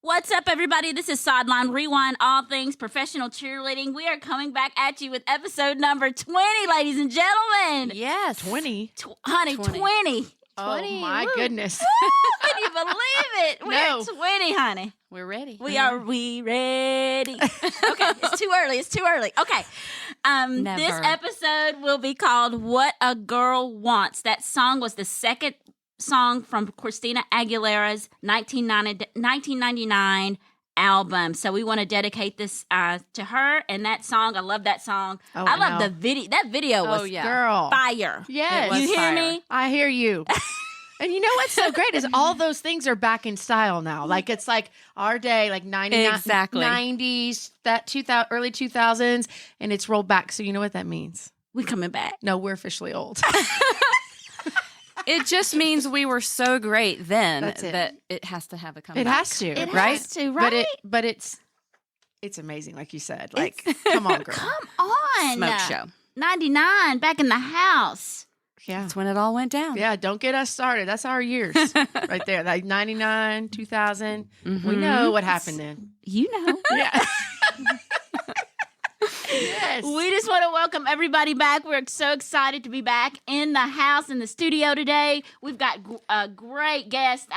What's up, everybody? This is Sideline Rewind, all things professional cheerleading. We are coming back at you with episode number 20, ladies and gentlemen. Yes. 20? Honey, 20. Oh, my goodness. Can you believe it? We're 20, honey. We're ready. We ready? Okay, it's too early. Okay. This episode will be called What a Girl Wants. That song was the second song from Christina Aguilera's 1999 album. So we want to dedicate this to her and that song. I love that song. Oh, I love the video. That video was girl. fire. Yes. You hear me? I hear you. And you know what's so great is all those things are back in style now. Like it's like our day, like 99, exactly. 90s, that 2000, early 2000s, and it's rolled back. So you know what that means? We coming back. No, we're officially old. It just means we were so great then That's that it has to have a comeback. It has to, It right? has to, right? But it's amazing, like you said. Like, come on, girl. Come on. Smoke show. 99, back in the house. Yeah. That's when it all went down. Yeah, don't get us started. That's our years right there. Like 99, 2000. Mm-hmm. We know what happened then. You know. Yeah. Yes. We just want to welcome everybody back. We're so excited to be back in the house, in the studio today. We've got a great guest.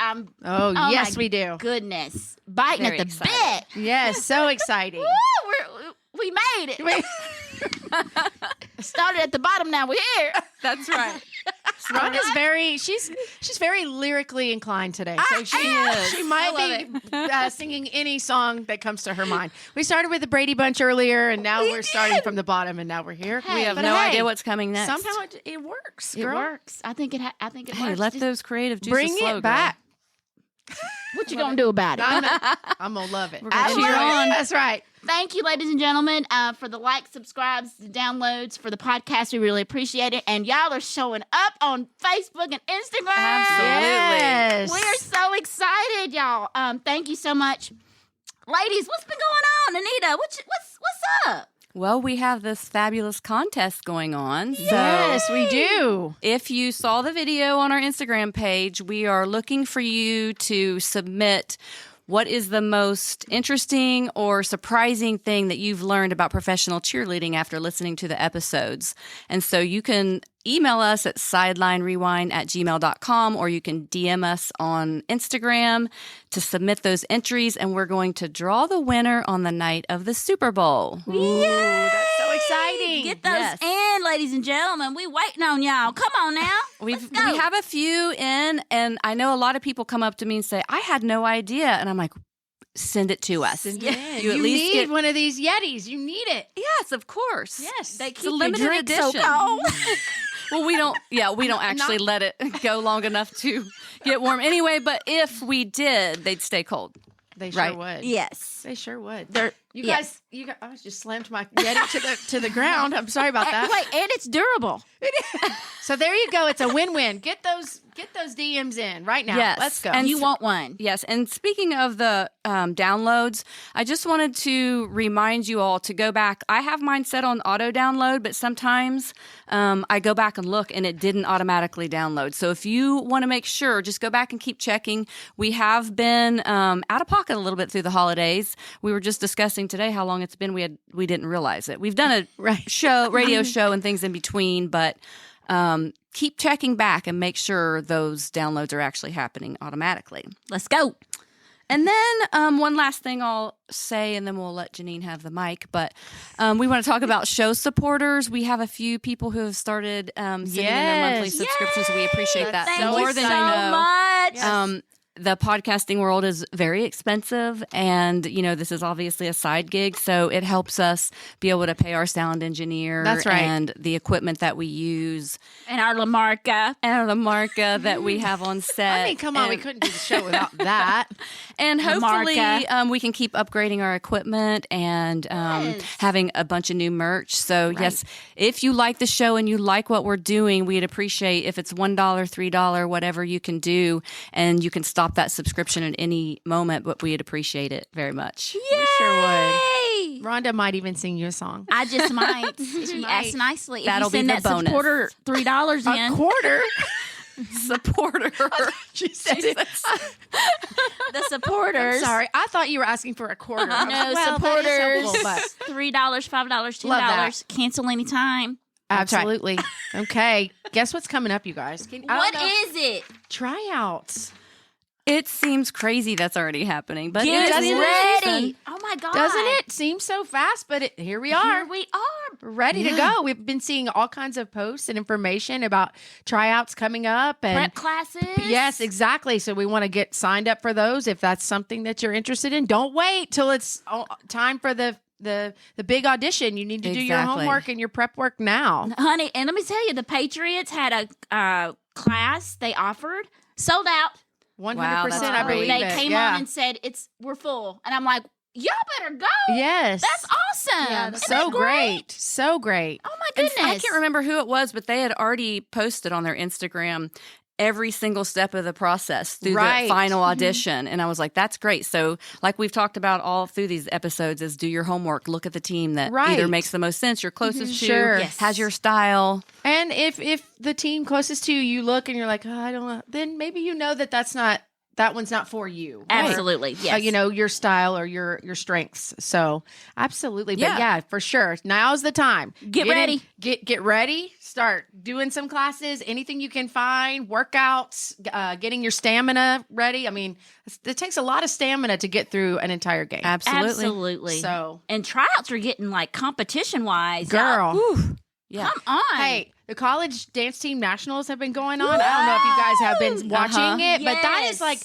Oh yes, we do. Goodness. Biting Very at the excited. bit. Yes, so exciting. Woo, we made it. Started at the bottom, now we're here. That's right. Rhonda's she's very lyrically inclined today. So she might be singing any song that comes to her mind. We started with the Brady Bunch earlier, and now we're starting from the bottom, and now we're here. Hey, We have no idea what's coming next. Somehow it works, girl. It works. I think it Hey, works. let those creative juices Bring flow, it back. What you gonna do about it? I'm gonna love it. We're gonna I cheer love it. on. That's right. Thank you, ladies and gentlemen, for the likes, subscribes, the downloads for the podcast. We really appreciate it. And y'all are showing up on Facebook and Instagram. Absolutely. Yes. We are so excited, y'all. Thank you so much. Ladies, what's been going on? Anita, what's up? Well, we have this fabulous contest going on. Yes, we do. If you saw the video on our Instagram page, we are looking for you to submit what is the most interesting or surprising thing that you've learned about professional cheerleading after listening to the episodes. And so you can email us at sidelinerewind@gmail.com, or you can DM us on Instagram to submit those entries, and we're going to draw the winner on the night of the Super Bowl. Ooh, that's so exciting. Get those in, ladies and gentlemen. We waiting on y'all. Come on now. We have a few in, and I know a lot of people come up to me and say, I had no idea. And I'm like, send it to us. Send it in. You at least need get one of these Yetis. You need it. Yes, of course. Yes. They It's a keep limited your drink so edition. cold. Well, we don't actually let it go long enough to get warm anyway, but if we did, they'd stay cold. They sure Right. would. Yes. They sure would. You yes. guys, I just slammed my Yeti to the ground. I'm sorry about that. Wait, and it's durable. So there you go. It's a win-win. Get those DMs in right now. Yes. Let's go. And You want one. Yes, and speaking of the downloads, I just wanted to remind you all to go back. I have mine set on auto download, but sometimes I go back and look and it didn't automatically download. So if you want to make sure, just go back and keep checking. We have been out of pocket a little bit through the holidays. We were just discussing today how long it's been. We didn't realize it. We've done a radio show and things in between, but keep checking back and make sure those downloads are actually happening automatically. Let's go. And then one last thing I'll say, and then we'll let Jeanine have the mic. But we want to talk about show supporters. We have a few people who have started sending in their monthly subscriptions. We appreciate that Thank more you than so you know. much. Yes. The podcasting world is very expensive, and this is obviously a side gig, so it helps us be able to pay our sound engineer. That's right. And the equipment that we use, And our Lamarca. and the marca that we have on set. I mean, come on. We couldn't do the show without that. And hopefully Lamarca. we can keep upgrading our equipment and having a bunch of new merch. So, yes, if you like the show and you like what we're doing, we'd appreciate if it's $1, $3, whatever you can do, and you can stop that subscription at any moment, but we'd appreciate it very much. Yay! We sure would. Rhonda might even sing you a song. I just might. If you might. ask nicely. That'll if you send be that the bonus. supporter $3 in. A quarter? supporter. She said it. The supporters. Sorry, I thought you were asking for a quarter. I was No, like, well, that is supporters. helpful, but- $3, $5, $10. Love that. Cancel anytime. Absolutely. Okay. Guess what's coming up, you guys? What is it? Tryouts. It seems crazy that's already happening, but Get it is ready. Oh my God. Doesn't it seem so fast? But here we are. Here we are. Ready to go. We've been seeing all kinds of posts and information about tryouts coming up and Prep classes. Yes, exactly. So we want to get signed up for those if that's something that you're interested in. Don't wait till it's time for the big audition. You need to do your homework and your prep work now. Honey, and let me tell you, the Patriots had a class they offered, sold out. 100%. Wow, that's I believe They it. came on and said, we're full. And I'm like, y'all better go. Yes. That's awesome. Yeah, Isn't so that great. So great. Oh my And goodness. I can't remember who it was, but they had already posted on their Instagram every single step of the process through the final audition. And I was like, that's great. So like we've talked about all through these episodes is do your homework, look at the team that either makes the most sense, you're closest to, has your style. And if the team closest to you look and you're like, I don't know, then maybe you know that one's not for you. Absolutely. Yes. Your style or your strengths. So absolutely. But yeah, for sure. Now's the time. Get ready. Get ready. Start doing some classes, anything you can find, workouts, getting your stamina ready. I mean, it takes a lot of stamina to get through an entire game. Absolutely. So, and tryouts are getting like competition wise. girl. Yeah. Come on. Hey, the college dance team nationals have been going on. I don't know if you guys have been watching it, but that is like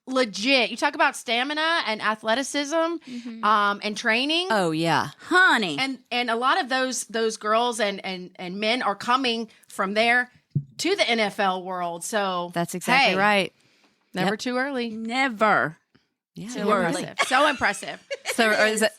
legit. You talk about stamina and athleticism, and training. Oh yeah, honey. And a lot of those girls and men are coming from there to the NFL world. So that's exactly right. Never too early. Never. Yeah, so impressive. So impressive. So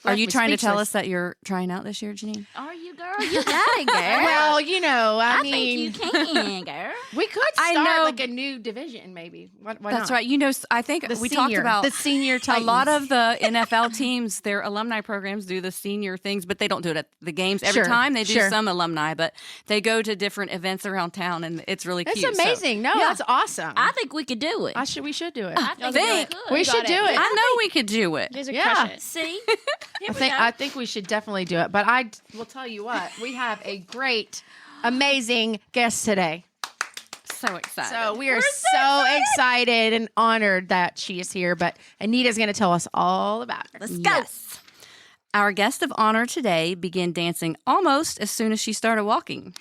are you trying to tell us that you're trying out this year, Jeanine? Are you, girl? You got it, girl. Well, I think mean, you can, girl. We could start like a new division, maybe. Why That's not? right. I think we talked about the senior Titans. A lot of the NFL teams, their alumni programs do the senior things, but they don't do it at the games every time. They do some alumni, but they go to different events around town, and it's really cute. It's amazing. So, that's awesome. I think we could do it. We should do it. I think we should do it. I know we could do it. See? I think we should definitely do it. But I will tell you what, we have a great, amazing guest today. So excited. So we are so excited and honored that she is here. But Anita's going to tell us all about her. Let's go. Yes. Our guest of honor today began dancing almost as soon as she started walking.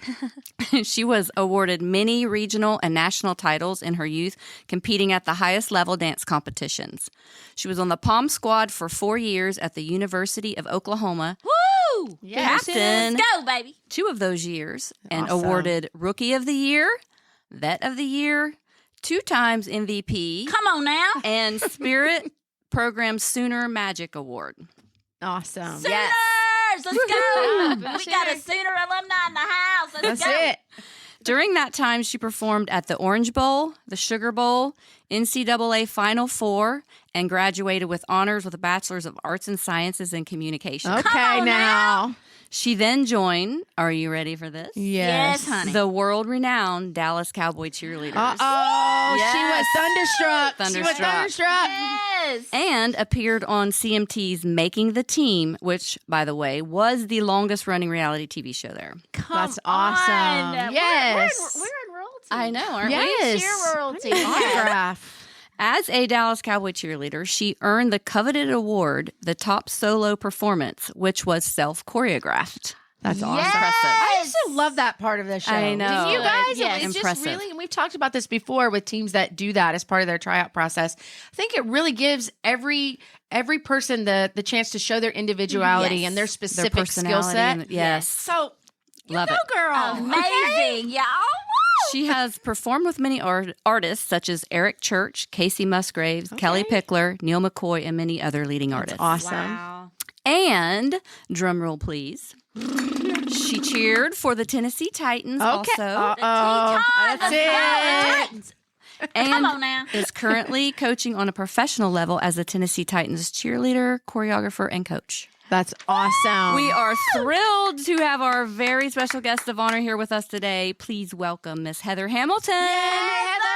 She was awarded many regional and national titles in her youth, competing at the highest level dance competitions. She was on the Pom squad for 4 years at the University of Oklahoma. Woo! Yes. Captain. Let's go, baby. 2 of those years, and awarded Rookie of the Year, Vet of the Year, 2 times MVP. Come on now. And Spirit Program Sooner Magic Award. Awesome. Sooners! Let's go. We got a Sooner alumni in the house. Let's go. That's it. During that time, she performed at the Orange Bowl, the Sugar Bowl, NCAA Final Four, and graduated with honors with a Bachelor's of Arts and Sciences in Communication. Okay, now. She then joined, are you ready for this? Yes, honey. The world-renowned Dallas Cowboy Cheerleaders. She was thunderstruck. She was Thunderstruck. thunderstruck. Yes. And appeared on CMT's Making the Team, which, by the way, was the longest-running reality TV show there. That's awesome. Yes. We're in royalty. I know, aren't we? Yes. Cheer royalty. Autograph. As a Dallas Cowboy cheerleader, she earned the coveted award, the top solo performance, which was self-choreographed. That's awesome. Yes. I used to love that part of the show. I know. Did you guys? Yes. It's Impressive. just really, and we've talked about this before with teams that do that as part of their tryout process. I think it really gives every person the chance to show their individuality and their specific skill set. Yes. So, Love it. girl. Amazing, y'all. She has performed with many artists such as Eric Church, Casey Musgraves, Kelly Pickler, Neil McCoy, and many other leading artists. Awesome. Wow. And, drum roll please, she cheered for the Tennessee Titans also. That's it. And Come on now. is currently coaching on a professional level as a Tennessee Titans cheerleader, choreographer, and coach. That's awesome. We are thrilled to have our very special guest of honor here with us today. Please welcome Miss Heather Hamilton. Heather!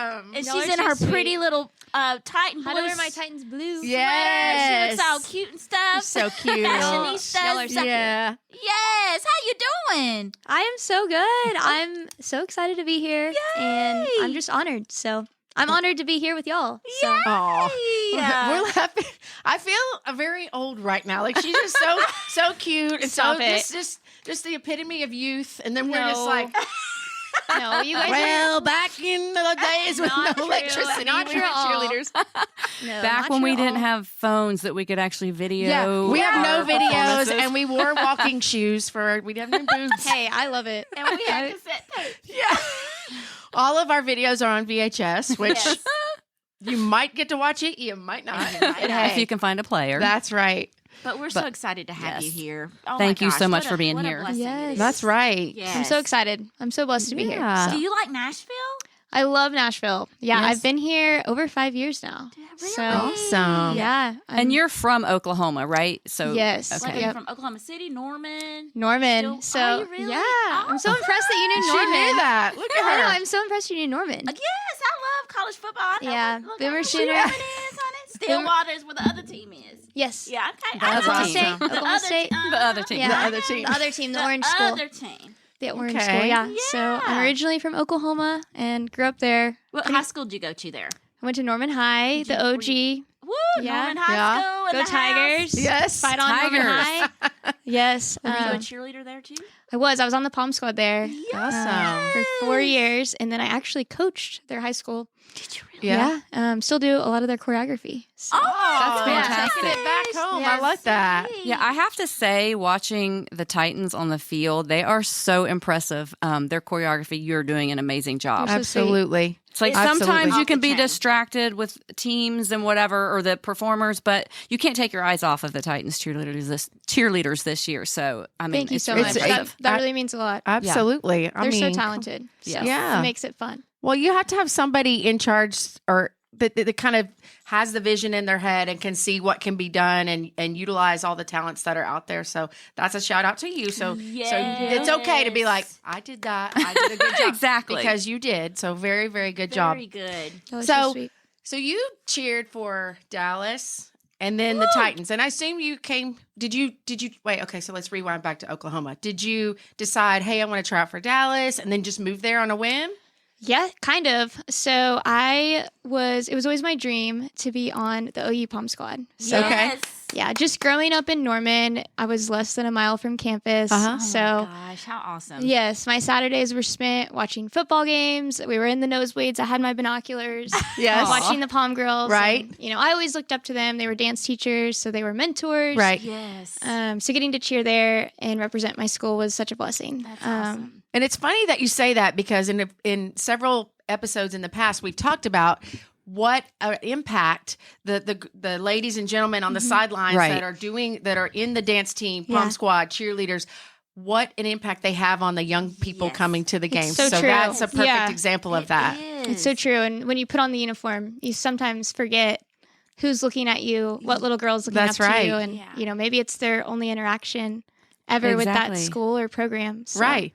awesome. And Y'all she's are in too her sweet. pretty little Titan How blue to wear my Titans blue? Yes. She looks all cute and stuff. So cute. Fashionista. Y'all are so Yeah. Yes. How you doing? I am so good. I'm so excited to be here, and Yay. I'm just honored. So I'm honored to be here with y'all. So Aw. Yeah. We're laughing. I feel very old right now. Like she's just so cute and Stop so it. just the epitome of youth. And then we're just No. like, no, you guys well, back in the days with Not no true. electricity, Not we true were at all. cheerleaders. no, Back not when true we at didn't all. have phones that we could actually video. Yeah, we have no our videos, performances. and we wore walking shoes for. We didn't have no boobs. Hey, I love it. And we had cassette tape. Yeah. All of our videos are on VHS, which Yes. you might get to watch it, you might not. You might And not. If hey, you can find a player. that's right. But we're so excited to have you yes. here. Oh my Thank you gosh, so much what for a- being what a here. blessing it Yes. is. That's right. Yes. I'm so excited. I'm so blessed to be here. Yeah. So. Do you like Nashville? I love Nashville. Yeah, Yes. I've been here over 5 years now. Really? So Awesome. yeah, And you're from Oklahoma, right? So Yes. Like, Okay. are you Yep. from Oklahoma City, Norman? Norman. Still- so are you really? yeah, Oh, I'm so impressed that you knew She Norman. knew that. Look I know. at her. I'm so impressed you knew Norman. Yes, I love college football. I know Yeah, what- look, Boomer I know Sooner. what Norman is, honey. Stillwater is where the other team is. Yes. Yeah, okay. The I other know. Oklahoma team. State. The Oklahoma other State. The other team. Yeah. The other team. The other team, the The Orange School. other team. The Orange Okay. School, yeah. So Yeah. I'm originally from Oklahoma and grew up there. What high school did you go to there? I went to Norman High, the Were OG. Woo, Yeah. Norman High Yeah. School. in Go the house. Tigers. Yes. Fight on Norman Tigers. High. Yes. Were you a um, cheerleader there too? I was on the Pom squad there Awesome. for 4 years. And then I actually coached their high school. Did you really? Yeah. Still do a lot of their choreography. So. That's Yeah. fantastic. Taking it back home. Yes. I like that. Yeah, I have to say, watching the Titans on the field, they are so impressive. Their choreography, you're doing an amazing job. You're so Absolutely. It's like Absolutely. sometimes you Off can the be chain. distracted with teams and whatever, or the performers, but you can't take your eyes off of the Titans cheerleaders this year. So I mean, Thank you it's so really much. impressive. That really means a lot. Absolutely. I They're mean, so talented. So Yeah. It makes it fun. Well, you have to have somebody in charge or that kind of has the vision in their head and can see what can be done and utilize all the talents that are out there. So that's a shout out to you. So it's okay to be like, I did that. I did a good job. Exactly. Because you did. So very, very good job. Very good. That was So- sweet. So you cheered for Dallas and then the Titans. And I assume you came, did you wait, okay, so let's rewind back to Oklahoma. Did you decide, hey, I want to try out for Dallas and then just move there on a whim? Yeah, kind of. So it was always my dream to be on the OU Pom squad. So Yes. yeah, just growing up in Norman, I was less than a mile from campus. Uh-huh. Oh So my gosh, how awesome. yes, my Saturdays were spent watching football games. We were in the nosebleeds. I had my binoculars. Yes. Watching the Pom girls. Right. And, I always looked up to them. They were dance teachers, so they were mentors. Right. Yes. So getting to cheer there and represent my school was such a blessing. That's awesome. And it's funny that you say that because in several episodes in the past, we've talked about what impact the ladies and gentlemen on the sidelines Right. that are in the dance team, Pom Yeah. squad, cheerleaders, what an impact they have on the young people Yes. coming to the game. so true. that's a perfect Yeah. example of It that. is. It's so true. And when you put on the uniform, you sometimes forget who's looking at you, what little girl's looking That's up right. to you. And, Yeah. maybe it's their only interaction ever with that Exactly. school or program. So, Right.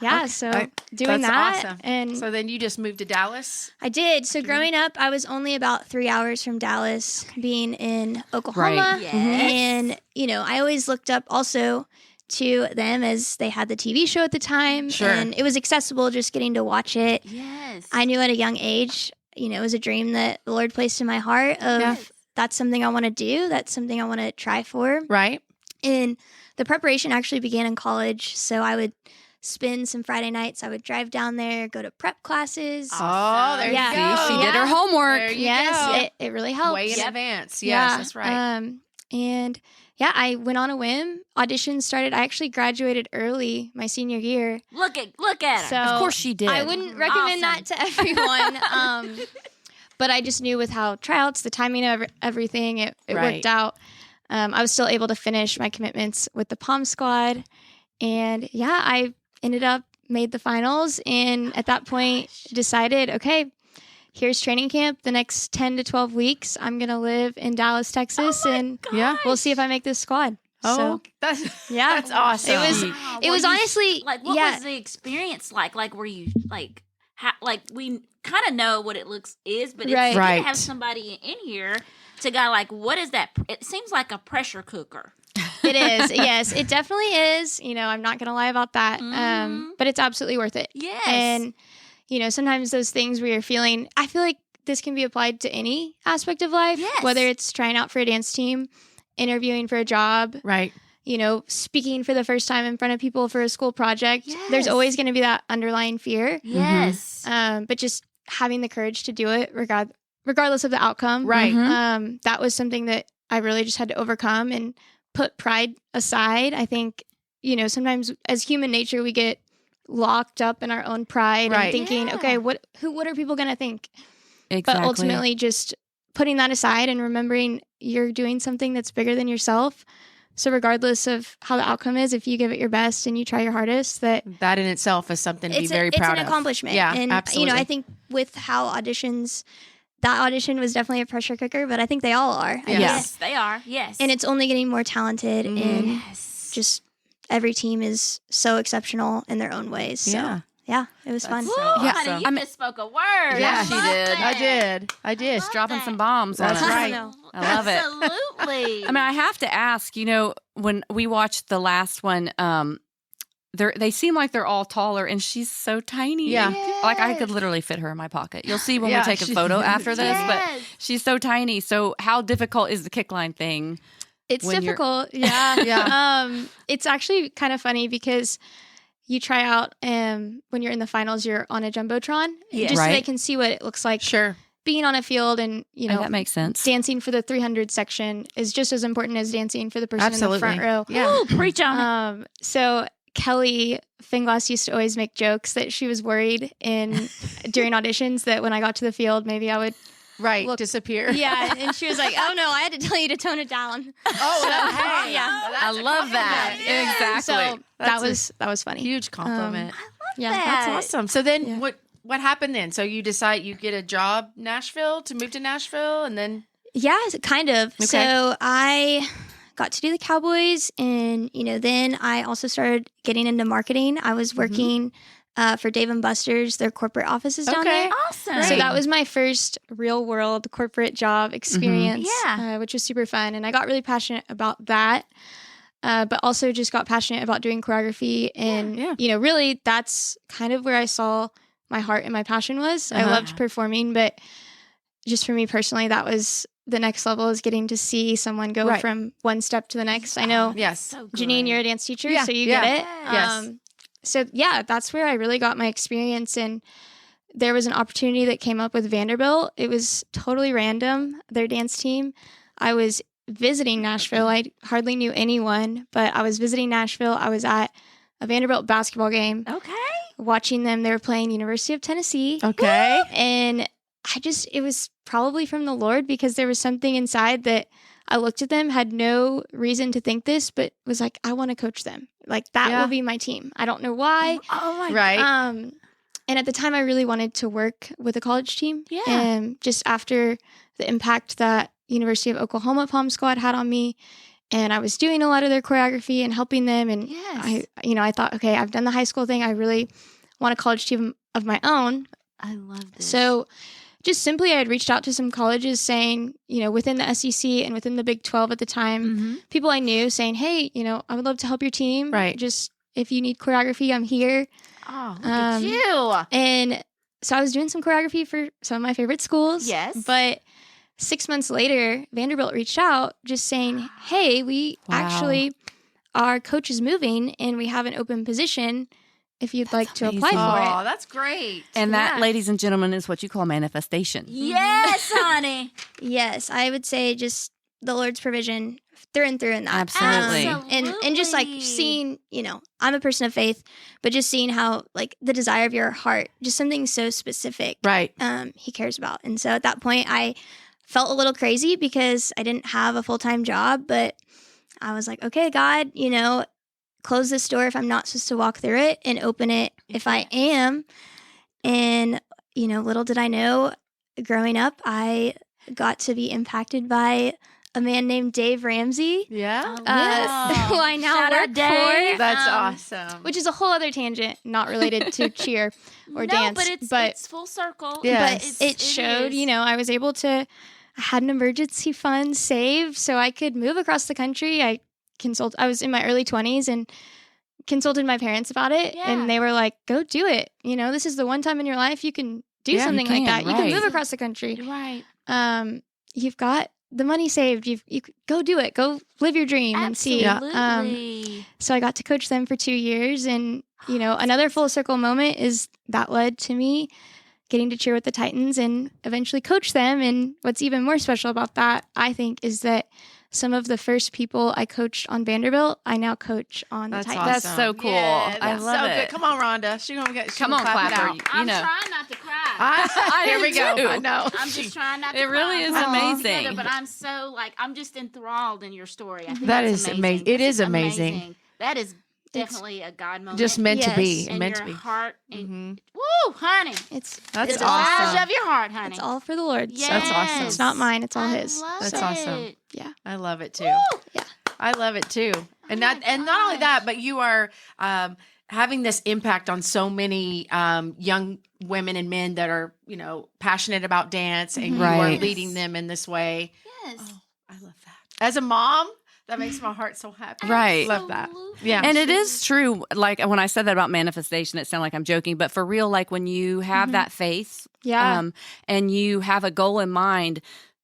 Yeah. Okay. So I- doing that's that. awesome. And So then you just moved to Dallas? I did. So growing up, I was only about 3 hours from Dallas, being in Oklahoma. Right. Yes. And, I always looked up also to them as they had the TV show at the time. Sure. And it was accessible just getting to watch it. Yes. I knew at a young age, it was a dream that the Lord placed in my heart of Yeah. that's something I want to do. That's something I want to try for. Right. And the preparation actually began in college. So I would spend some Friday nights. I would drive down there, go to prep classes. Oh, there Yeah. you go. See, she did her homework. There you Yes, go. it really helps. Way in Yep. advance. Yes, Yeah. that's right. And yeah, I went on a whim. Auditions started. I actually graduated early my senior year. Look at her. So Of course she did. I wouldn't recommend that to everyone. But I just knew with how tryouts, the timing of everything, it Right. worked out. I was still able to finish my commitments with the Pom squad. And yeah, I ended up made the finals. And at that point decided, okay, here's training camp. The next 10 to 12 weeks, I'm going to live in Dallas, Texas. And Yeah. we'll see if I make this squad. Oh, So that's yeah, that's awesome. It was Wow. it Were was you- honestly like, what yeah. was the experience like? Like, were you like, we kind of know what it is, but it's Right. good Right. to have somebody in here to go like, what is that? It seems like a pressure cooker. It is. Yes, it definitely is. I'm not going to lie about that. But it's absolutely worth it. Yes. And, sometimes those things where you're feeling, I feel like this can be applied to any aspect of life, Yes. whether it's trying out for a dance team, interviewing for a job, Right. Speaking for the first time in front of people for a school project. Yes. There's always going to be that underlying fear. Yes. But just having the courage to do it regardless of the outcome. Right. That was something that I really just had to overcome and put pride aside. I think, sometimes as human nature, we get locked up in our own pride Right. and thinking, Yeah. okay, what are people going to think? Exactly. But ultimately just putting that aside and remembering you're doing something that's bigger than yourself. So regardless of how the outcome is, if you give it your best and you try your hardest, that in itself is something to be very proud of. It's an accomplishment. Yeah, and, absolutely. I think with how that audition was definitely a pressure cooker, but I think they all are. Yeah. Yes, they are. Yes. And it's only getting more talented, and yes. just every team is so exceptional in their own ways. So, Yeah. it was fun. Woo, Yeah. honey, you just spoke a word. Yeah, I she love did. that. I did. Just dropping some bombs on That's us. right. I love it. Absolutely. I mean, I have to ask, when we watched the last one, they seem like they're all taller, and she's so tiny. Yeah. Like I could literally fit her in my pocket. You'll see when Yeah, we take a she- photo after this, Yes. but she's so tiny. So how difficult is the kick line thing? It's when you're- difficult. Yeah. Yeah. It's actually kind of funny because you try out when you're in the finals, you're on a Jumbotron Yeah. just so they Right. can see what it looks like Sure. being on a field, and, Oh, that makes sense. dancing for the 300 section is just as important as dancing for the person Absolutely. in the front row. Yeah. Ooh, preach on it. So Kelly Finglass used to always make jokes that she was worried during auditions that when I got to the field, maybe I would, Right. Look- Disappear. yeah. And she was like, "Oh no, I had to tell you to tone it down." Oh, hey. Yeah. I love that. Yes. Exactly. So That's that was funny. Huge compliment. Yeah, That's awesome. So then Yeah. what happened then? So you decide you get a job to move to Nashville, and then Yeah, kind of. Okay. So I got to do the Cowboys, and then I also started getting into marketing. I was working for Dave & Buster's, their corporate offices down there. Awesome. So that was my first real world corporate job experience, Yeah. which was super fun. And I got really passionate about that, but also just got passionate about doing choreography. And, Yeah. really that's kind of where I saw my heart and my passion was. I Uh-huh. loved performing, but just for me personally, that was the next level, is getting to see someone go Right. from one step to the next. I know, yes. So Janine, good. you're a dance teacher, Yeah, so you yeah. get it. Yes. So yeah, that's where I really got my experience. And there was an opportunity that came up with Vanderbilt. It was totally random, their dance team. I was visiting Nashville. I hardly knew anyone, but I was visiting Nashville. I was at a Vanderbilt basketball game Okay. watching them. They were playing University of Tennessee. Okay. And it was probably from the Lord, because there was something inside that I looked at them, had no reason to think this, but was like, I want to coach them. Like, that Yeah. will be my team. I don't know why. Oh my Right. And at the time, I really wanted to work with a college team. Yeah. And just after the impact that University of Oklahoma Pom squad had on me, and I was doing a lot of their choreography and helping them. And Yes. I thought, okay, I've done the high school thing. I really want a college team of my own. I love this. So just simply, I had reached out to some colleges saying, within the SEC and within the Big 12 at the time, people I knew saying, hey, I would love to help your team. Right. Just if you need choreography, I'm here. Oh, look at you. And so I was doing some choreography for some of my favorite schools. Yes. But 6 months later, Vanderbilt reached out just saying, hey, we our coach is moving and we have an open position if you'd like to apply amazing. for Oh, it. that's great. And that, Yeah. ladies and gentlemen, is what you call manifestation. Yes, honey. Yes, I would say just the Lord's provision through and through in that. Absolutely. And just like Absolutely. seeing, I'm a person of faith, but just seeing how like the desire of your heart, just something so specific, Right. he cares about. And so at that point, I felt a little crazy because I didn't have a full-time job, but I was like, okay, God, close this door if I'm not supposed to walk through it, and open it if I am. And, little did I know, growing up, I got to be impacted by a man named Dave Ramsey. Yeah. Who I now Shout out work Dave. for. That's awesome. Which is a whole other tangent, not related to cheer or no, dance. but it's full circle. Yes. But it showed, I was able to, I had an emergency fund saved so I could move across the country. I was in my early 20s and consulted my parents about it. Yeah. And they were like, go do it. This is the one time in your life you can do something like that. You can move across the country. Right. You've got the money saved. You go do it. Go live your dream and see. Absolutely. So I got to coach them for 2 years. And, another full circle moment is that led to me getting to cheer with the Titans and eventually coach them. And what's even more special about that, I think, is that some of the first people I coached on Vanderbilt, I now coach on the Titans. Awesome. That's so cool. Yeah, I that's love so it. good. Come on, Rhonda. She's Come on, clap it Clapper. out. I'm trying not to cry. Here we go. too. I know. I'm just trying not to It cry. really is I'm all amazing. together, but I'm so I'm just enthralled in your story. I think That that's is amazing. It This is amazing. That is definitely a God moment. Just meant to Yes. be. and Meant your to be. heart. And, Mhm. Woo, honey. It's That's It's the awesome. size of your heart, honey. It's all for the Lord. Yes. That's awesome. It's not mine. It's all I His. love That's it. awesome. I love it too. Yeah. I love it too. And my not only gosh. that, but you are having this impact on so many young women and men that are, passionate about dance, and you are Right. leading them in this way. Yes. I love that. As a mom, that makes my heart so happy. Right. Love that. Absolutely. Yeah. And it is true. Like when I said that about manifestation, it sounded like I'm joking, but for real, like when you have that faith, Yeah. and you have a goal in mind,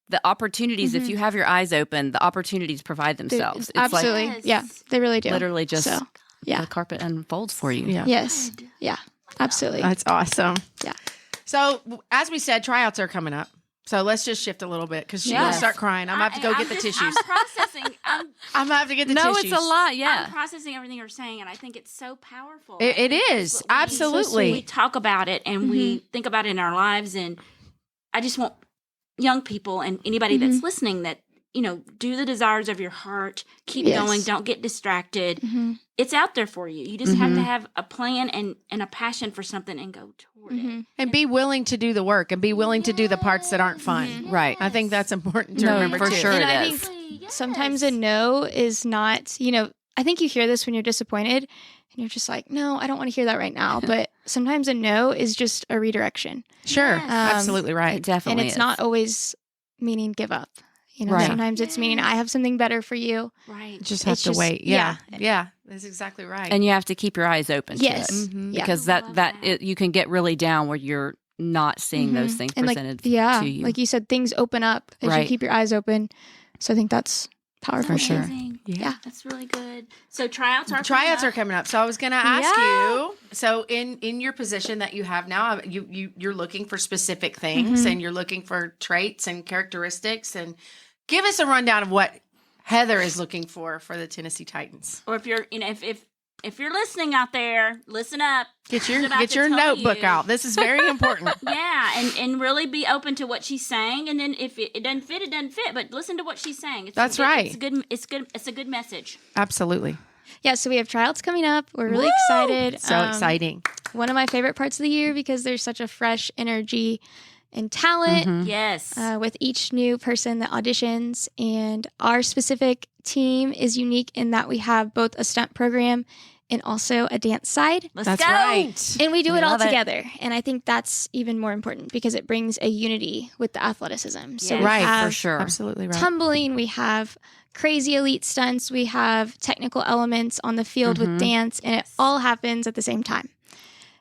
the opportunities, if you have your eyes open, the opportunities provide themselves. It's Absolutely. Yes. Yeah. They really do. like literally just So, yeah. the carpet unfolds for you. Yeah. Yes. Yeah. Absolutely. That's awesome. Yeah. So, as we said, tryouts are coming up. So let's just shift a little bit because she's gonna Yes. start crying. I'm gonna have to go get the tissues. I'm processing. I'm gonna have to get the No, tissues. it's a lot. Yeah. I'm processing everything you're saying, and I think it's so powerful. It I think is. that's what Absolutely. we talk about it, and we think about it in our lives. And I just want young people and anybody that's listening that do the desires of your heart. Keep Yes. going. Don't get distracted. Mm-hmm. It's out there for you. You just have to have a plan and a passion for something and go toward it. And be willing to do the work and be willing to do the parts that aren't fun. Right. I think that's important to No, remember for too. sure. And it I is. think sometimes a no is not, I think you hear this when you're disappointed and you're just like, no, I don't want to hear that right now. But sometimes a no is just a redirection. Sure. Yes. Absolutely It right. definitely And it's is. not always meaning give up. Right. Sometimes it's meaning I have something better for you. Right. Just have It's to just- wait. yeah. Yeah. That's exactly right. And you have to keep your eyes open Yes. to it. Mhm. Yeah. Because Love that that. you can get really down where you're not seeing those things And presented to you. like you said, things open up as Right. you keep your eyes open. So I think that's powerful. For sure. Amazing. Yeah. That's really good. So tryouts are Tryouts are coming up. So I was going to ask Yeah. you. So in your position that you have now, you're looking for specific things and you're looking for traits and characteristics. And give us a rundown of what Heather is looking for the Tennessee Titans. Or if you're, if you're listening out there, listen up. Get your She's about to tell notebook you. out. This is very important. Yeah, and really be open to what she's saying, and then if it doesn't fit, it doesn't fit. But listen to what she's saying. That's right. It's good. It's good. It's a good message. Absolutely. Yeah, so we have tryouts coming up. We're really Woo! excited. So exciting. One of my favorite parts of the year because there's such a fresh energy and talent Yes. with each new person that auditions. And our specific team is unique in that we have both a stunt program and also a dance side. Let's That's go. right. And we do it all Love it. together. And I think that's even more important because it brings a unity with the athleticism. So we Right, have for sure. Absolutely right. tumbling, we have crazy elite stunts, we have technical elements on the field with dance, and it all happens at the same time.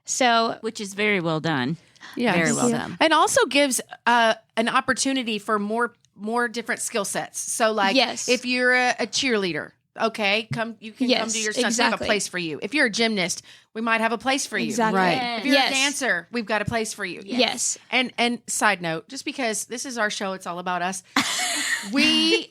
So Which is very well done. Yeah. Very well you. done. And also gives an opportunity for more different skill sets. So, like, Yes. if you're a cheerleader, okay, you can come Yes, do your stunts. We have a exactly. place for you. If you're a gymnast, we might have a place for you. Exactly. Right. If you're Yes. a dancer, we've got a place for you. Yes. And side note, just because this is our show, it's all about us. We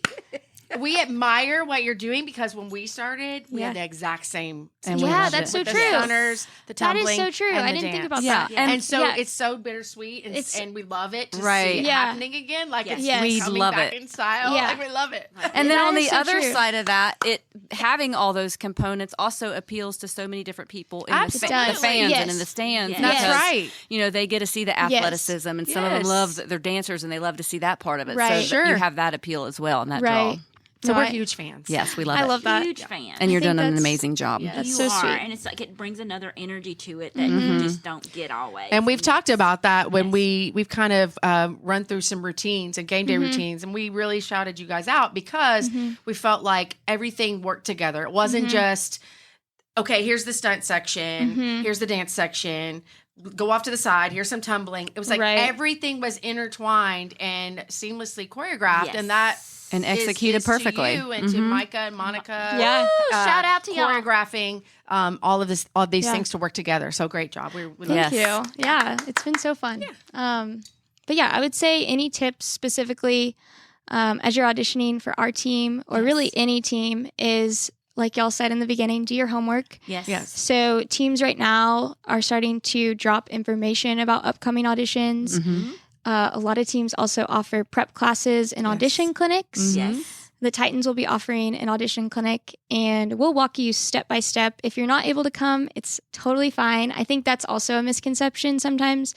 we admire what you're doing because when we started, we had Yeah. the exact same. And we Yeah, loved that's it. so With true. The stunners, the That is tumbling, so true. and I the didn't think dance. about Yeah. that. And so yeah. it's so bittersweet, and we love it to Right. see it Yeah. happening again. Like it's Yes. We coming love back it. in style. Yeah. Like we love it. And then That on the is so other true. side of that, it having all those components also appeals to so many different people in the Absolutely. fans Yes. and in the stands. Yes. That's because, right. You know, they get to see the Yes. athleticism, and some of them Yes. love that they're dancers, and they love to see that part of it. Right. So that you Sure. have that appeal as well, and that Right. draw. So No, we're I- huge fans. Yes, we love I it. love that. Huge fan. And you're I think doing an that's- amazing job. Yeah. That's you so are, sweet. and it's like it brings another energy to it that Mm-hmm. you just don't get always. And we've talked about that when Yes. we've kind of run through some routines and game day routines, and we really shouted you guys out because we felt like everything worked together. It wasn't just okay. Here's the stunt section. Here's the dance section. Go off to the side. Here's some tumbling. It was like Right. everything was intertwined and seamlessly choreographed, Yes. and that And is executed perfectly. To you and to Micah and Monica. Yeah. Shout out to y'all. choreographing all these Yeah. things to work together. So great job. We love Yes. it. Thank you. Yeah, it's been so fun. But yeah, I would say any tips specifically as you're auditioning for our team or really any team is, like y'all said in the beginning, do your homework. yes, Yes. So teams right now are starting to drop information about upcoming auditions. A lot of teams also offer prep classes and audition clinics. yes. The Titans will be offering an audition clinic, and we'll walk you step by step. If you're not able to come, it's totally fine. I think that's also a misconception sometimes.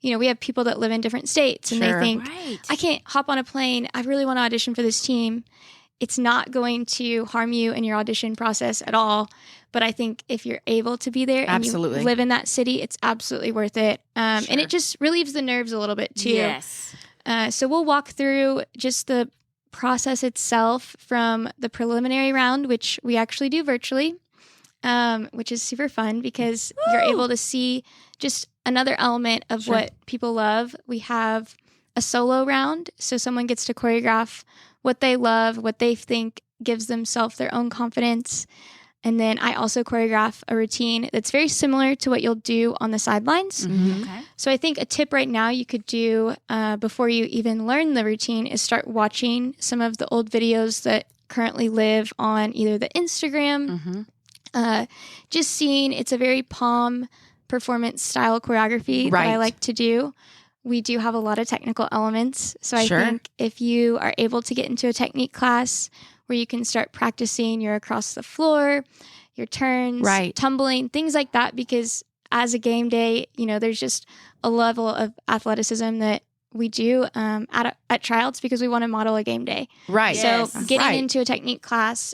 You know, we have people that live in different states, and Sure. they think, Right. I can't hop on a plane. I really want to audition for this team. It's not going to harm you in your audition process at all. But I think if you're able to be there and Absolutely. you live in that city, it's absolutely worth it. And Sure. it just relieves the nerves a little bit too. Yes. So we'll walk through just the process itself from the preliminary round, which we actually do virtually, which is super fun because you're able to see just another element of Sure. what people love. We have a solo round, so someone gets to choreograph what they love, what they think gives themselves their own confidence. And then I also choreograph a routine that's very similar to what you'll do on the sidelines. Okay. So I think a tip right now you could do before you even learn the routine is start watching some of the old videos that currently live on either the Instagram, just seeing it's a very Pom performance style choreography that I Right. like to do. We do have a lot of technical elements. So I Sure. think if you are able to get into a technique class where you can start practicing your across the floor, your turns, Right. tumbling, things like that, because as a game day, you know, there's just a level of athleticism that we do at tryouts because we want to model a game day. Right. Yes. So getting Right. into a technique class,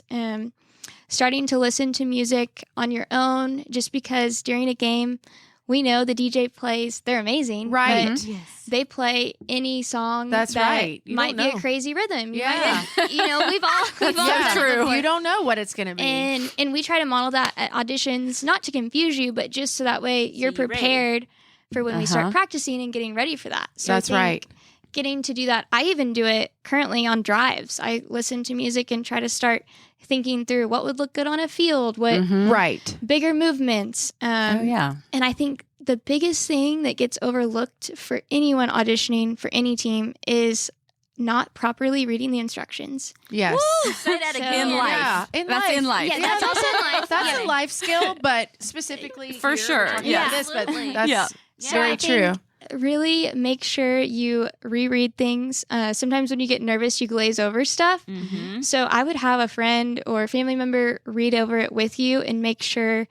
starting to listen to music on your own, just because during a game, we know the DJ plays, they're amazing. Right. But Yes. they play any song That's that right. You might don't be know. a crazy rhythm. Yeah. You know, we've all Yeah. done it before. You don't know what it's going to be. And we try to model that at auditions, not to confuse you, but just so that way you're you're ready. prepared for when we start practicing and getting ready for that. So I That's think right. Getting to do that, I even do it currently on drives. I listen to music and try to start thinking through what would look good on a field, what Right. bigger movements. Oh, yeah. And I think the biggest thing that gets overlooked for anyone auditioning for any team is not properly reading the instructions. Yes. Say that So- again. In life. Yeah. In That's life. in life. Yeah, that's also in life. That's Yeah. a life skill, but specifically For here, sure, talking yeah. about this, but Absolutely. that's Yeah. very I true. think really make sure you reread things. Sometimes when you get nervous, you glaze over stuff. Mm-hmm. So I would have a friend or a family member read over it with you and make sure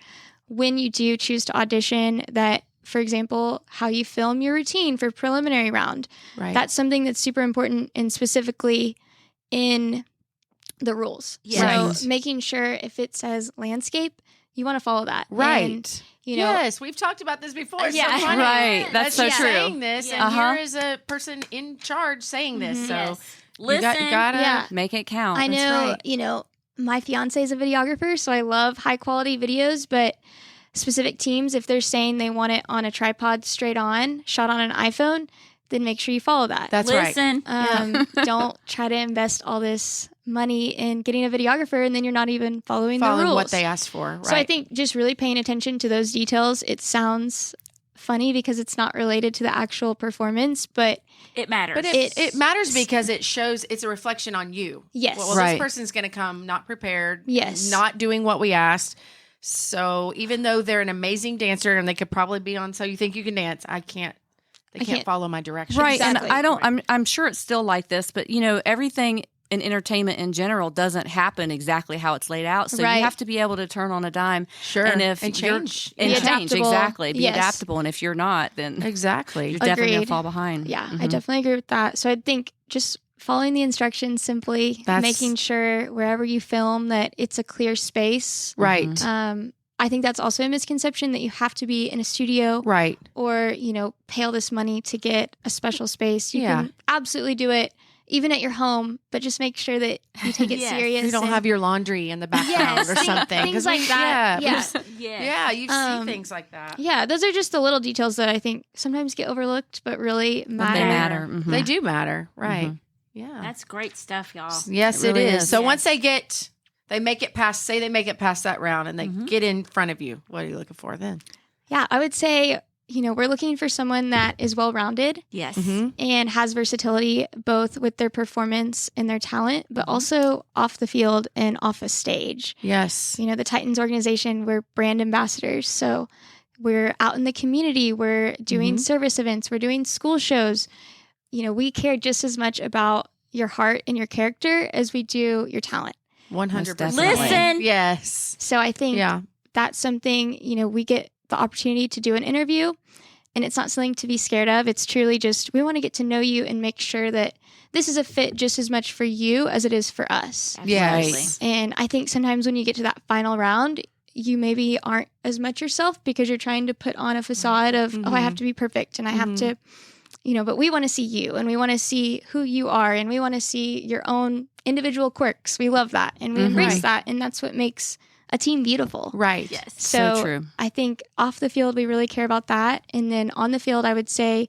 when you do choose to audition that, for example, how you film your routine for preliminary round. Right. That's something that's super important and specifically in the rules. Yes. So making sure if it says landscape, you want to follow that. Right. And, you know, yes, we've talked about this before. It's Yeah. so funny. Right. That's so she's true. saying this, Yeah. and Uh-huh. here is a person in charge saying this. So Yes. you Listen. gotta. Yeah. Make it count. I That's know, right. you know, my fiance is a videographer, so I love high quality videos, but specific teams, if they're saying they want it on a tripod straight on, shot on an iPhone, then make sure you follow that. That's right. Listen. Don't try to invest all this money in getting a videographer and then you're not even following the Following rules. what they asked for. Right. So I think just really paying attention to those details, it sounds funny because it's not related to the actual performance, but it matters. But it matters because it shows it's a reflection on you. Yes. Well, Right. this person's going to come not prepared. Yes. Not doing what we asked. So even though they're an amazing dancer and they could probably be on So You Think You Can Dance, they can't follow my directions. Right. Exactly. And I'm sure it's still like this, but everything in entertainment in general doesn't happen exactly how it's laid out. So Right. you have to be able to turn on a dime. Sure. And if And you're- change. and Be change, adaptable. exactly. Be Yes. adaptable. And if you're not, then Exactly. you're definitely going Agreed. to fall behind. yeah, I Mhm. definitely agree with that. So I think just following the instructions simply, making sure wherever you film that it's a clear space. Right. I think that's also a misconception that you have to be in a studio Right. or, pay all this money to get a special space. You Yeah. can absolutely do it even at your home, but just make sure that you take it Yes. serious. You don't and- have your laundry in the background Yes, or something. things 'Cause like that. Yeah. Yeah. Yeah, you see Um, things like that. Yeah, those are just the little details that I think sometimes get overlooked, but really matter. They matter. Mhm. They do matter. Right. Mhm. Yeah. That's great stuff, y'all. Yes, It it really is. is. So Yes. once they make it past that round and they get in front of you, what are you looking for then? Yeah, I would say, we're looking for someone that is well-rounded Yes. and has versatility both with their performance and their talent, but also off the field and off a stage. Yes. The Titans organization, we're brand ambassadors. So we're out in the community. We're doing service events. We're doing school shows. We care just as much about your heart and your character as we do your talent. 100%. Listen. Yes. So I think Yeah. that's something, we get the opportunity to do an interview, and it's not something to be scared of. It's truly just, we want to get to know you and make sure that this is a fit just as much for you as it is for us. Yes. And I think sometimes when you get to that final round, you maybe aren't as much yourself because you're trying to put on a facade of, I have to be perfect and I have to, but we want to see you and we want to see who you are and we want to see your own individual quirks. We love that and we embrace that. And that's what makes a team beautiful. Right. Yes. So true. I think off the field, we really care about that. And then on the field, I would say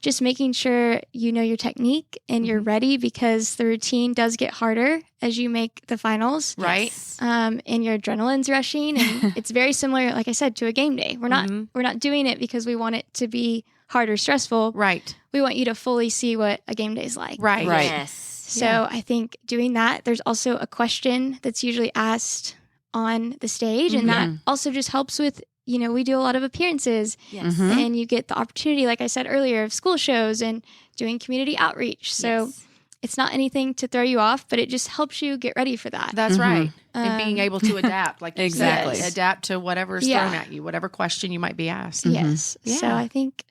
just making sure you know your technique and you're ready because the routine does get harder as you make the finals. Right. Yes. And your adrenaline's rushing. And it's very similar, like I said, to a game day. We're not doing it because we want it to be hard or stressful. Right. We want you to fully see what a game day is like. Right. Right. Yes. So I think doing that, there's also a question that's usually asked on the stage. And that also just helps with, we do a lot of appearances Yes. and you get the opportunity, like I said earlier, of school shows and doing community outreach. So Yes. it's not anything to throw you off, but it just helps you get ready for that. That's right. And being able to adapt, like you Exactly. said, adapt to whatever's thrown at you, whatever question you might be asked. Yes. Yeah. So I think,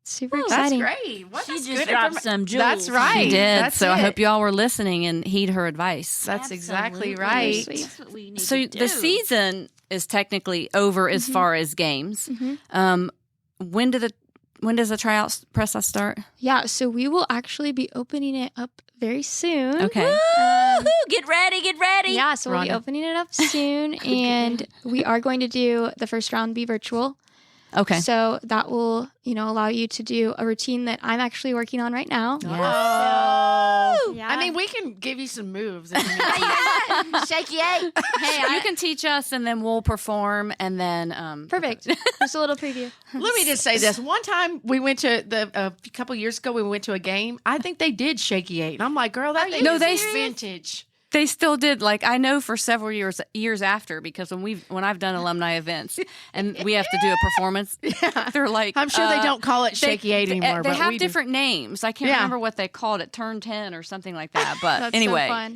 super That's exciting. great. What She that's just good dropped informa- some jewels. That's right. She did. That's So I it. hope y'all were listening and heed her advice. That's exactly Absolutely. right. That's what we need So to do. the season is technically over as far as games. When does the tryouts process start? Yeah. So we will actually be opening it up very soon. Okay. Woo-hoo, get ready, get ready. Yeah. So we'll be Rhonda. opening it up soon. And we are going to do the first round be virtual. Okay. So that will, allow you to do a routine that I'm actually working on right now. Oh. Yeah. I mean, we can give you some moves. If you need. Shaky eight. Hey, you can teach us, and then we'll perform, and then Perfect. Just a little preview. Let me just say this. One time we went to a couple years ago, we went to a game. I think they did Shaky 8. And I'm like, girl, that thing No, is they- vintage. They still did. Like I know for several years after, because when I've done alumni events and we have to do a performance, they're like, I'm sure they don't call it Shaky 8 anymore. They but have we do. different names. I can't remember what they called it, Turn 10 or something like that. But That's anyway, so fun.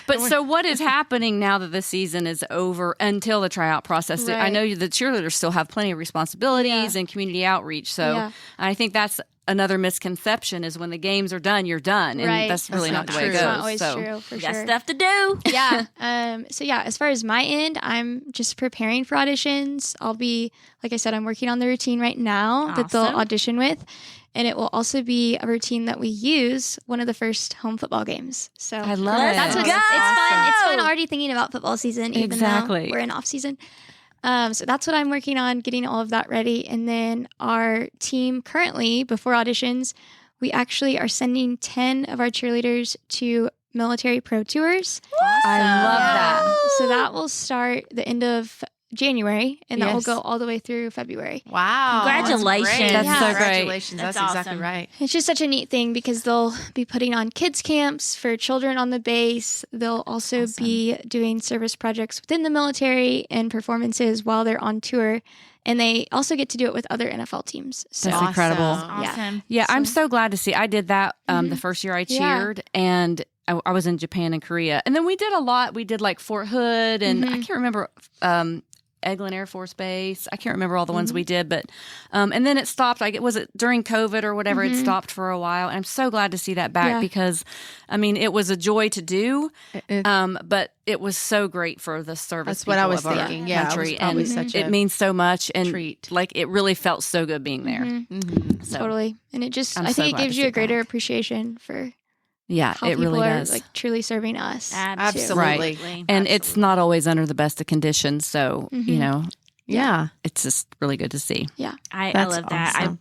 but so what is happening now that the season is over until the tryout process? I Right. know the cheerleaders still have plenty of responsibilities and community outreach. So Yeah. I think that's another misconception is when the games are done, you're done. And Right. that's really That's not the way it not goes. true. It's not always so. true, for We got sure. stuff to do. Yeah. So as far as my end, I'm just preparing for auditions. I'll be, like I said, I'm working on the routine right now that they'll Awesome. audition with. And it will also be a routine that we use one of the first home football games. So I love Let's it. that's what's, go. it's fun. It's fun already thinking about football season, even Exactly. though we're in off season. So that's what I'm working on, getting all of that ready. And then our team currently, before auditions, we actually are sending 10 of our cheerleaders to military pro tours. I love that. So that will start the end of January, and that will Yes. go all the way through February. Wow. Congratulations. That's, That's so great. Congratulations. That's That's exactly awesome. right. It's just such a neat thing because they'll be putting on kids camps for children on the base. They'll also be doing service projects within the military and performances while they're on tour. And they also get to do it with other NFL teams. So That's incredible. Awesome. Yeah, I'm so glad to see. I did that the first year I Yeah. cheered, and I was in Japan and Korea. And then we did a lot. We did like Fort Hood, and I can't remember Eglin Air Force Base. I can't remember all the ones we did, but and then it stopped. Like, was it during COVID or whatever? It stopped for a while. And I'm so glad to see that back because, I mean, it was a joy to do, but it was so great for the service. That's what I was people of our thinking. Yeah, it was country, probably and such it a means so much. And treat. like, it really felt so good being there. So, totally. And it just, I'm I so think it glad gives to you see a greater that. appreciation for yeah, how it people really are does. like truly serving us. Absolutely. And it's not always under the best of conditions. So, you know, Yeah. it's just really good to see. I That's love that. awesome.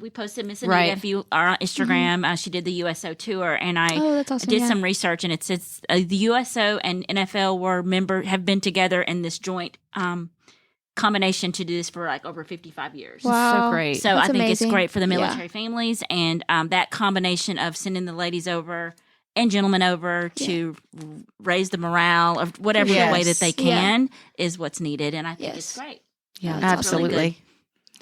We posted Miss Anita, Right. if you are on Instagram, she did the USO tour, and I Oh, that's awesome. did yeah. some research, and it says the USO and NFL have been together in this joint combination to do this for like over 55 years. Wow. So great. So That's I think amazing. it's great for the Yeah. military families, and that combination of sending the ladies over and gentlemen over to raise the morale of whatever the way that they Yes. can is what's needed, and I think it's Yes. great. Yeah. It's really good. Absolutely.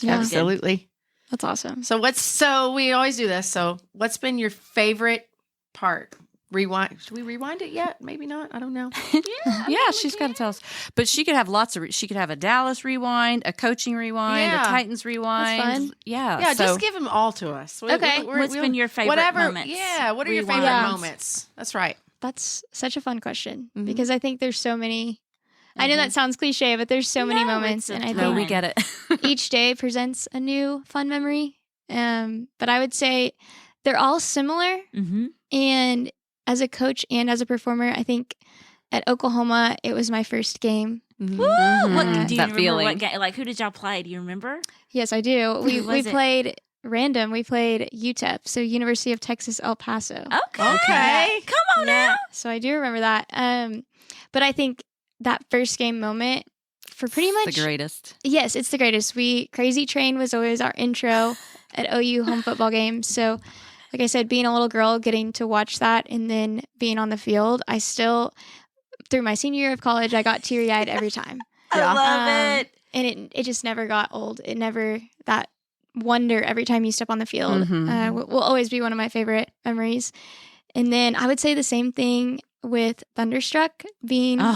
Yeah. Absolutely. That's awesome. So we always do this. So what's been your favorite part? Rewind. Should we rewind it yet? Maybe not. I don't know. Yeah, she's got to tell us. But she could have lots of. She could have a Dallas rewind, a coaching rewind, Yeah. a Titans rewind. fun. Yeah, Yeah, so, just give them all to us. Okay. What's been your favorite moments? Yeah, what are your Rewind. favorite Yeah. moments? That's right. That's such a fun question Mhm. because I think there's so many. I know that sounds cliche, but there's so many No, moments, it's a and I ton. No, think we get it. each day presents a new fun memory. But I would say they're all similar. Mm-hmm. And as a coach and as a performer, I think at Oklahoma, it was my first game. What, do you That remember feeling. what game? Like, who did y'all play? Do you remember? Yes, I do. We Who was it? played random. We played UTEP, so University of Texas El Paso. Okay. Come on now. So I do remember that. But I think that first game moment for pretty much the greatest. yes, it's the greatest. Crazy Train was always our intro at OU home football games. So like I said, being a little girl, getting to watch that and then being on the field, I still, through my senior year of college, I got teary-eyed every time. Yeah. I love it. And it just never got old. It never, that wonder every time you step on the field will always be one of my favorite memories. And then I would say the same thing with Thunderstruck being on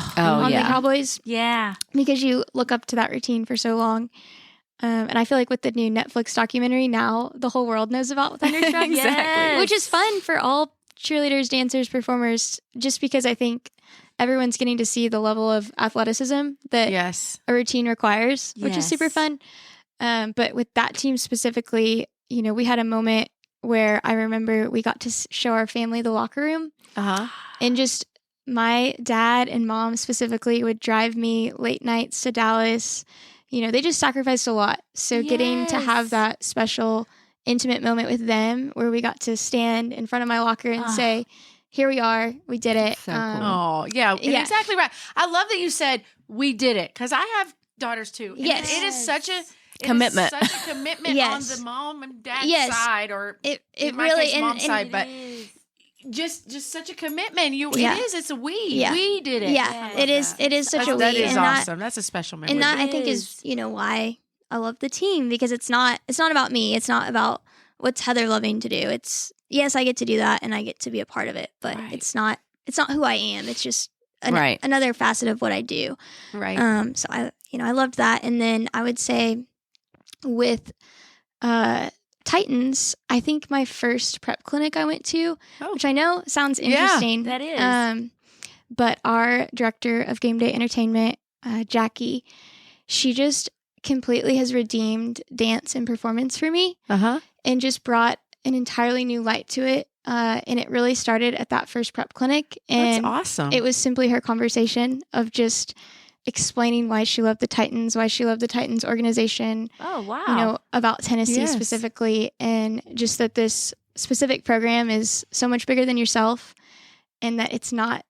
the Cowboys, Yeah. because you look up to that routine for so long. And I feel like with the new Netflix documentary, now the whole world knows about Thunderstruck. Yes. Which is fun for all cheerleaders, dancers, performers, just because I think everyone's getting to see the level of athleticism that Yes. a routine requires, which is super Yes. fun. But with that team specifically, you know, we had a moment where I remember we got to show our family the locker room, Uh-huh. and just my dad and mom specifically would drive me late nights to Dallas. You know, they just sacrificed a lot. So getting to have Yes. that special intimate moment with them where we got to stand in front of my locker and say, here we are, we did it. So cool. Oh, yeah. And Yeah. exactly right. I love that you said we did it because I have daughters too. And Yes. It is such a Commitment. It is such a commitment Yes. on the mom and dad Yes. side, or It in my really case, and- mom's and- side, but It is. just such a commitment. Yeah. It is. It's a we. Yeah. We did it. Yeah, I love it is. that. It is such a That we, is and awesome. That's a special memory. And that I It think is, you know, why I love the team, because it's not about me. It's not about what's Heather loving to do. It's, yes, I get to do that and I get to be a part of it, but Right. it's not who I am. It's just Right. another facet of what I do. right. So I loved that. And then I would say with Titans, I think my first prep clinic I went to, Oh. which I know sounds Yeah, interesting. that is. But our director of game day entertainment, Jackie, she just completely has redeemed dance and performance for me Uh-huh. and just brought an entirely new light to it. And it really started at that first prep clinic. That's And awesome. it was simply her conversation of just explaining why she loved the Titans, why she loved the Titans organization, Oh, wow. you know, about Tennessee Yes. specifically, and just that this specific program is so much bigger than yourself. and that it's not,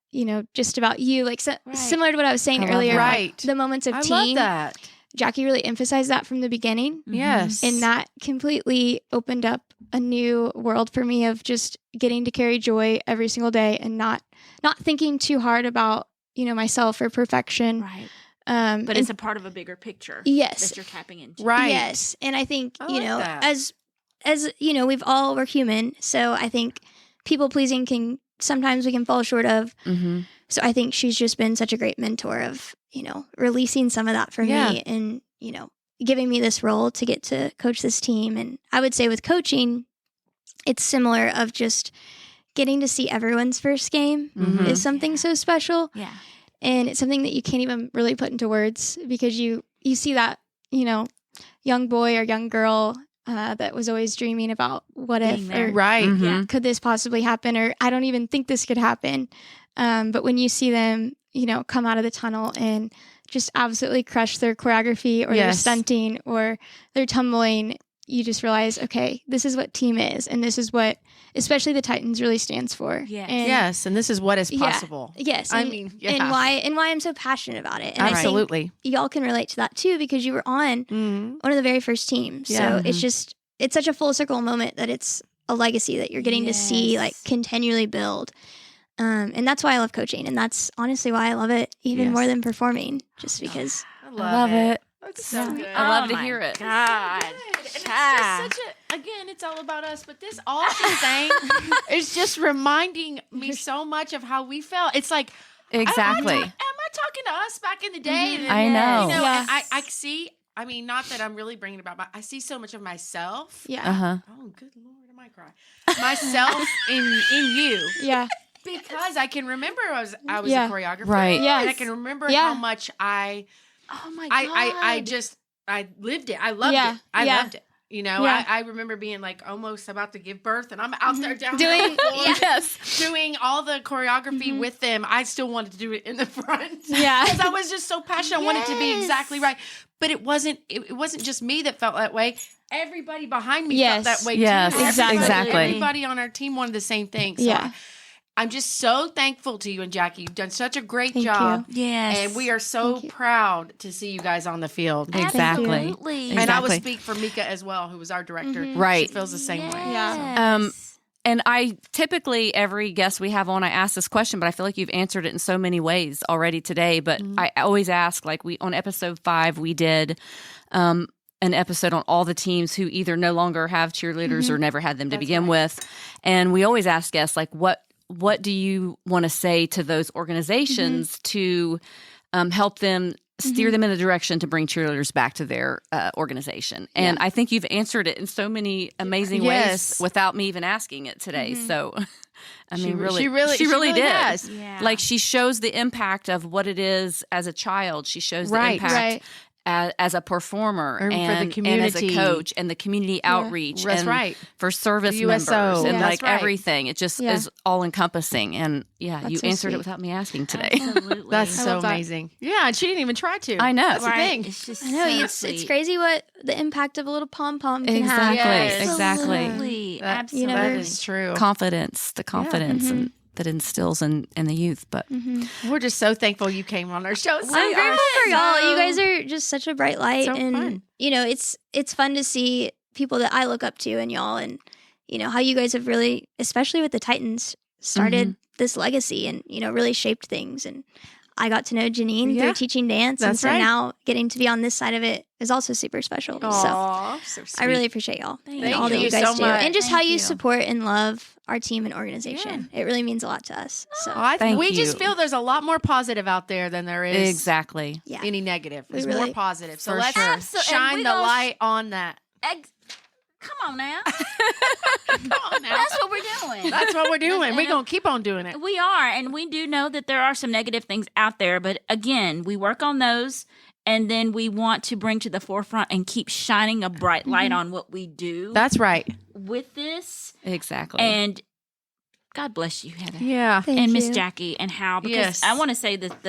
just about you. Like similar to what I was saying earlier, right? The moments of I team. love that. Jackie really emphasized that from the beginning. Yes. And that completely opened up a new world for me of just getting to carry joy every single day and not thinking too hard about, myself or perfection. Right. But it's a part of a bigger picture. Yes. That you're tapping into. Right. Yes. And I think, that. as we're human. So I think people pleasing sometimes we can fall short of. Mm-hmm. So I think she's just been such a great mentor of, releasing some of that for me and, giving me this role to get to coach this team. And I would say with coaching, it's similar of just getting to see everyone's first game is something so special. Yeah. And it's something that you can't even really put into words because you see that, young boy or young girl that was always dreaming about what if or Right. Yeah. could this possibly happen or I don't even think this could happen. But when you see them, come out of the tunnel and just absolutely crush their choreography or their stunting or their tumbling, you just realize, okay, this is what team is. And this is what, especially the Titans really stands for. Yes. Yes. And this is what is possible. Yes. I And, mean, and why I'm so passionate about it. And Absolutely. I think y'all can relate to that too, because you were on one of the very first teams. Yeah. So it's such a full circle moment that it's a legacy that you're getting to see like continually build. And that's why I love coaching. And that's honestly why I love it even more than performing, just because. I love it. That's so good. I love to hear it. God. And it's just such again, it's all about us, but this all she's saying is just reminding me so much of how we felt. It's like, Exactly. Am I talking to us back in the day? And, I know. and Yes. I see, I mean, not that I'm really bringing it about, but I see so much of myself. Yeah. Uh-huh. Oh, good Lord, I might cry. Myself in you. Yeah. Because I can remember I was Yeah. a choreographer. Right. Yes. And I can remember Yeah. how much I Oh my God. I lived it. I loved Yeah. it. I Yeah. loved it. Yeah. I remember being like almost about to give birth and I'm out there down Doing- the floor Yes. doing all the choreography with them. I still wanted to do it in the front. Yeah. Because I was just so passionate. I wanted it to be exactly right. But it wasn't just me that felt that way. Everybody behind me felt that way Yes. too. Exactly. Everybody on our team wanted the same thing. So Yeah. I'm just so thankful to you and Jackie. You've done such a great Thank job. Yes. And we are so Thank you. proud to see you guys on the field. Exactly. Absolutely. And I would Exactly. speak for Mika as well, who was our director. Right. She feels the same way. Yeah. And I typically, every guest we have on, I ask this question, but I feel like you've answered it in so many ways already today. But I always ask, like on episode 5, we did an episode on all the teams who either no longer have cheerleaders or never had them to begin with. And we always ask guests, like, what do you want to say to those organizations to help them steer them in the direction to bring cheerleaders back to their organization? And I think you've answered it in so many amazing ways without me even asking it today. So, I mean, She really did. does. Yeah. Like, she shows the impact of what it is as a child. She shows the impact Right. as a performer And for the and as a community. coach and the community outreach. That's and right. for service The USO. members and Yeah. like That's right. everything. It just Yeah. is all encompassing. And That's you so answered it sweet. without me asking today. Absolutely. That's I so love that. amazing. Yeah, and she didn't even try to. I know. That's the Right. thing. It's just I know so it's sweet. crazy what the impact of a little pom pom can Exactly. have. Yes. Exactly. Absolutely. That- Absolutely. That is true. Confidence, the confidence and that instills in the youth. But We're just so thankful you came on our show. I'm grateful for y'all. You guys are just such a bright light, So and fun. it's fun to see people that I look up to and y'all, and how you guys have really, especially with the Titans, started this legacy and really shaped things. And I got to know Jeanine Yeah. through teaching dance, and That's so right. now getting to be on this side of it is also super special. So Aw, so sweet. I really appreciate y'all and Thank all that you you guys so do, much. and just Thank how you you. support and love our team and organization. It really means a lot to us. So Thank we you. just feel there's a lot more positive out there than there is exactly. yeah, any negative. There's really- more positive. So For let's sure. Absolutely. And shine we the gonna light on that. Come on now. Come on now. That's what we're doing. That's what we're doing. We're going to keep on doing it. We are, and we do know that there are some negative things out there, but again, we work on those, and then we want to bring to the forefront and keep shining a bright light on what we do That's right. with this. Exactly. And God bless you, Heather. Yeah. Thank And Miss you. Jackie, and how, because Yes. I want to say that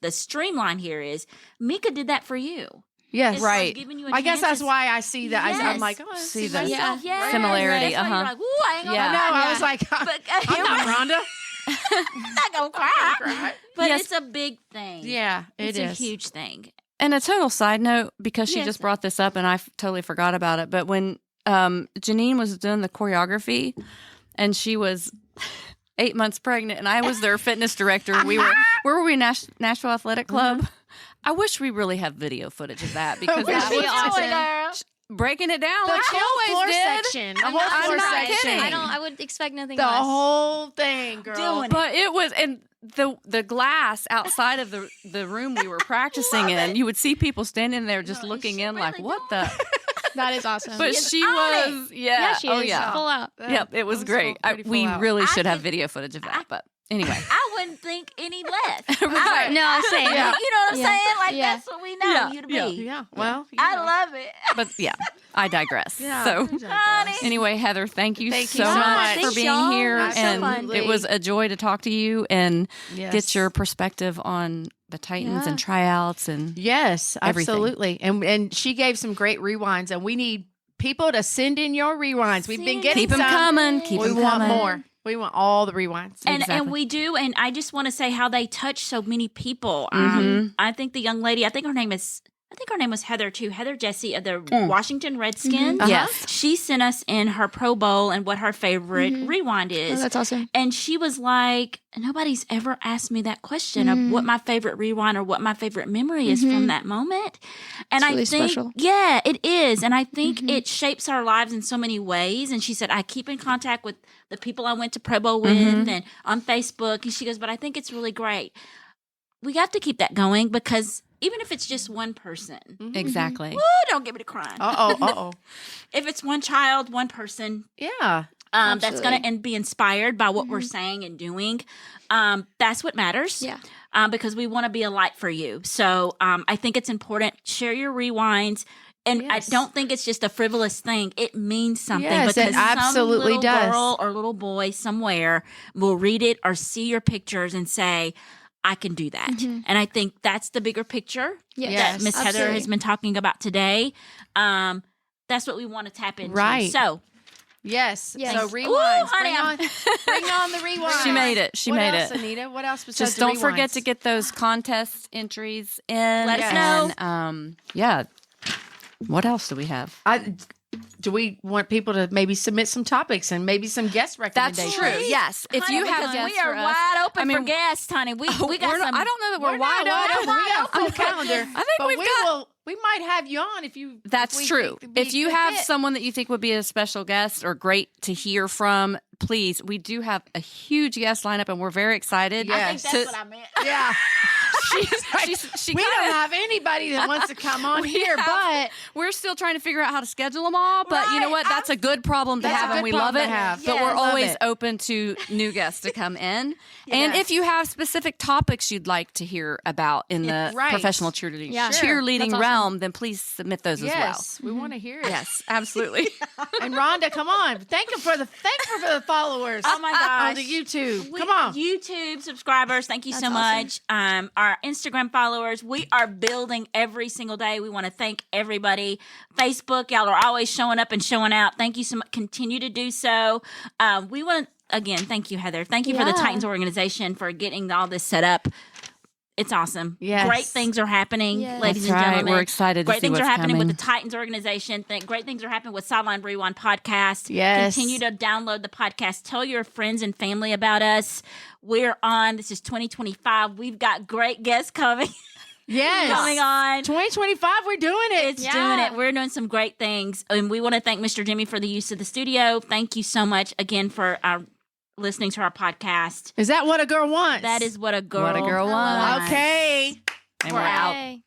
the streamline here is Mika did that for you. Yes. It's Right. like giving you a I guess chance that's to- why I see that. I'm Yes. like, oh, I See see the- myself. Yes. Similarity, That's why you're like, ooh, I ain't gonna Yeah. No, lie. I was like, But, I'm not Rhonda. I'm not gonna cry. But Yes. it's a big thing. Yeah, It's it a is. huge thing. And a total side note, because she Yes. just brought this up and I totally forgot about it. But when Jeanine was doing the choreography and she was 8 months pregnant and I was their fitness director, where were we? Nashville Athletic Club? I wish we really have video footage of that because We that should. was just girl. breaking it down The like she whole floor always did. section. The I'm whole not floor kidding. section. I would expect nothing The less. whole thing, girl. Doing it. But it was, and the glass outside of the room we were practicing in, you would see people standing there just looking she in like, really what the? That is awesome. But She's she on was, yeah, she is. oh yeah. Full out. Yep, it was great. We really. really I should have could- video footage of that, but anyway. I wouldn't think any less. Right. No, I'm saying. Yeah. You know what I'm Yeah. saying? Like, Yeah. that's what we know Yeah. you to be. Yeah. Yeah. Well, you I know. love it. But yeah, I digress. Yeah. So Honey. anyway, Heather, thank you Thank you so so much much. for Thanks, being y'all. here. Absolutely. And it was a joy to talk to you and Yes. get your perspective on the Titans Yeah. and tryouts and Yes, everything. absolutely. And she gave some great rewinds, and we need people to send in your rewinds. We've been Send getting keep them some. coming. Keep We them want coming. more. We want all the rewinds. And Exactly. we do, and I just want to say how they touch so many people. Mhm. I think the young lady, I think her name was Heather too. Heather Jesse of the Washington Redskins. Uh-huh. Yes. She sent us in her Pro Bowl and what her favorite rewind Oh, is. that's awesome. And she was like, nobody's ever asked me that question of what my favorite rewind or what my favorite memory is from that moment. And It's I really think, special. yeah, it is. And I think it shapes our lives in so many ways. And she said, I keep in contact with the people I went to Pro Bowl with and on Facebook. And she goes, but I think it's really great. We have to keep that going because even if it's just one person, Exactly. woo, don't get me to crying. Uh-oh. If it's one child, one person, Yeah. that's Absolutely. going to and be inspired by what we're saying and doing. That's what matters. Yeah. Because we want to be a light for you. So I think it's important. Share your rewinds. And Yes. I don't think it's just a frivolous thing. It means something Yes, it because absolutely some little does. girl or little boy somewhere will read it or see your pictures and say, I can do that. And I think that's the bigger picture Yes. that Miss Heather Absolutely. has been talking about today. That's what we want to tap into. Right. So Yes. Yes. So Ooh, rewinds. honey, bring on the rewinds. She made it. She What made else, it. Anita? What else besides Just the don't forget rewinds? to get those contest entries in. Let us and, know. Yeah. What else do we have? Do we want people to maybe submit some topics and maybe some guest That's recommendations? true. Yes. If honey, you have because guests we are for us, wide open I mean, for guests, honey. We got we're not- some. I don't know that we're, We're wide not open. We got a full calendar. I think but we've got. We might have you on if you. That's if we true. think it'd be If you a good have fit. someone that you think would be a special guest or great to hear from, please. We do have a huge guest lineup, and we're very excited. Yeah. I think that's to- what I meant. Yeah. she We kinda- don't have anybody that wants to come on We here, have- but we're still trying to figure out how to schedule them all. But you know Right. what? That's a good problem to That's a have, and good we love problem it. to have. But Yeah, we're I love always it. open to new guests to come in. And Yes. if you have specific topics you'd like to hear about in the Right. professional cheerleading, Yeah. Sure. cheerleading That's awesome. realm, then please submit those as well. yes, we want to hear it. Yes, absolutely. And Rhonda, come on. Thank you for the followers. Oh my On gosh. the YouTube. We- Come on. YouTube subscribers, thank you so That's much. Our Instagram followers, we are building every single day. We want to thank everybody. Facebook, y'all are always showing up and showing out. Thank you so much. Continue to do so. We want to, again, thank you, Heather. Thank you for the Yeah. Titans organization for getting all this set up. It's awesome. Yes. Great things are happening, Yes. ladies That's and right. gentlemen. We're excited to Great see things what's are happening coming. with the Titans organization. Great things are happening with Sideline Rewind podcast. Yes. Continue to download the podcast. Tell your friends and family about us. We're on. This is 2025. We've got great guests coming Yes. coming on. 2025, we're doing it. It's doing it. We're doing some great things. And we want to thank Mr. Jimmy for the use of the studio. Thank you so much again for listening to our podcast. Is that what a girl wants? That is what a girl What a girl wants. Okay. And we're out. Yay.